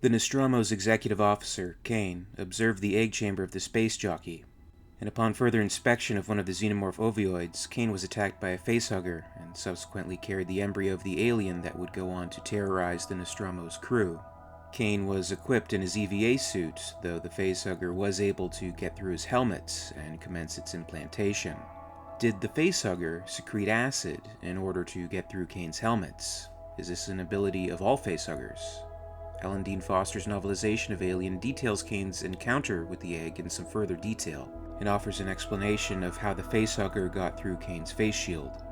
The Nostromo's executive officer, Kane, observed the egg chamber of the Space Jockey, and upon further inspection of one of the xenomorph ovioids, Kane was attacked by a facehugger and subsequently carried the embryo of the alien that would go on to terrorize the Nostromo's crew. Kane was equipped in his EVA suit, though the facehugger was able to get through his helmet and commence its implantation. Did the facehugger secrete acid in order to get through Kane's helmets? Is this an ability of all facehuggers? Ellen Dean Foster's novelization of Alien details Kane's encounter with the egg in some further detail, and offers an explanation of how the facehugger got through Kane's face shield.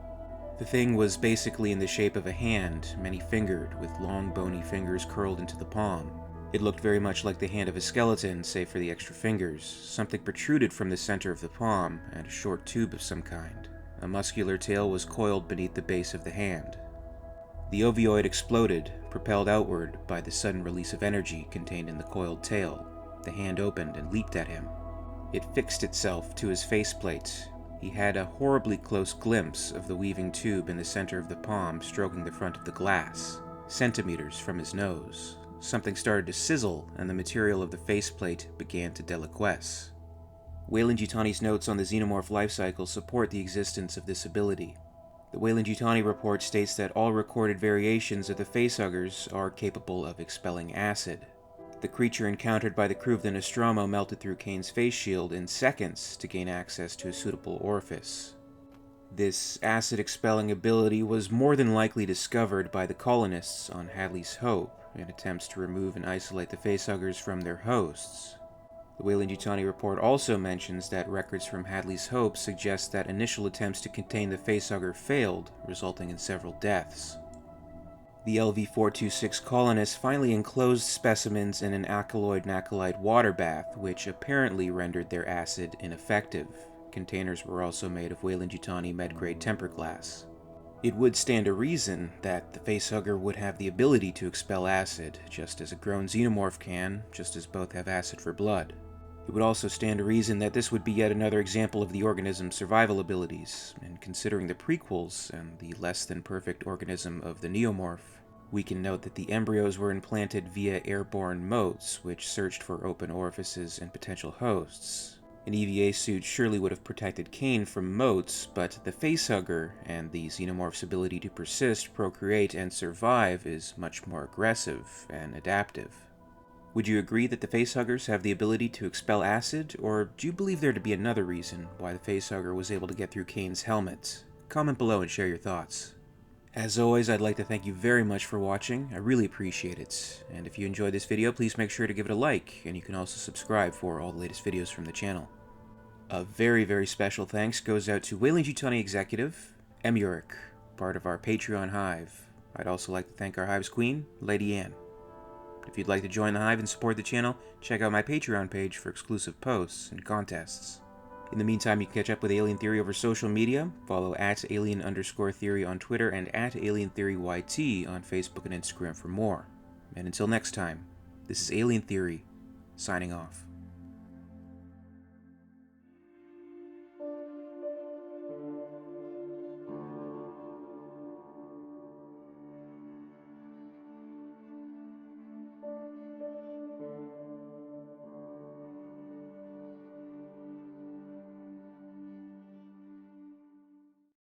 The thing was basically in the shape of a hand, many-fingered, with long bony fingers curled into the palm. It looked very much like the hand of a skeleton, save for the extra fingers. Something protruded from the center of the palm, and a short tube of some kind. A muscular tail was coiled beneath the base of the hand. The ovioid exploded, propelled outward by the sudden release of energy contained in the coiled tail. The hand opened and leaped at him. It fixed itself to his faceplate. He had a horribly close glimpse of the weaving tube in the center of the palm stroking the front of the glass, centimeters from his nose. Something started to sizzle, and the material of the faceplate began to deliquesce. WEYLAND-YUTANI's notes on the xenomorph life cycle support the existence of this ability. The WEYLAND-YUTANI report states that all recorded variations of the facehuggers are capable of expelling acid. The creature encountered by the crew of the Nostromo melted through Kane's face shield in seconds to gain access to a suitable orifice. This acid-expelling ability was more than likely discovered by the colonists on Hadley's Hope in attempts to remove and isolate the facehuggers from their hosts. The WEYLAND-YUTANI report also mentions that records from Hadley's Hope suggest that initial attempts to contain the facehugger failed, resulting in several deaths. The LV-426 colonists finally enclosed specimens in an alkaloid-nacalide water bath, which apparently rendered their acid ineffective. Containers were also made of WEYLAND-YUTANI med-grade temper glass. It would stand to reason that the facehugger would have the ability to expel acid, just as a grown xenomorph can, just as both have acid for blood. It would also stand to reason that this would be yet another example of the organism's survival abilities, and considering the prequels and the less-than-perfect organism of the neomorph, we can note that the embryos were implanted via airborne motes, which searched for open orifices and potential hosts. An EVA suit surely would have protected Kane from motes, but the facehugger and the xenomorph's ability to persist, procreate, and survive is much more aggressive and adaptive. Would you agree that the facehuggers have the ability to expel acid, or do you believe there to be another reason why the facehugger was able to get through Kane's helmet? Comment below and share your thoughts. As always, I'd like to thank you very much for watching. I really appreciate it. And if you enjoyed this video, please make sure to give it a like, and you can also subscribe for all the latest videos from the channel. A very, very special thanks goes out to WEYLAND-YUTANI executive, EmYarUk, part of our Patreon Hive. I'd also like to thank our Hive's queen, Lady Anne. If you'd like to join the Hive and support the channel, check out my Patreon page for exclusive posts and contests. In the meantime, you can catch up with Alien Theory over social media. Follow @alien_theory on Twitter and @alientheoryyt on Facebook and Instagram for more. And until next time, this is Alien Theory, signing off.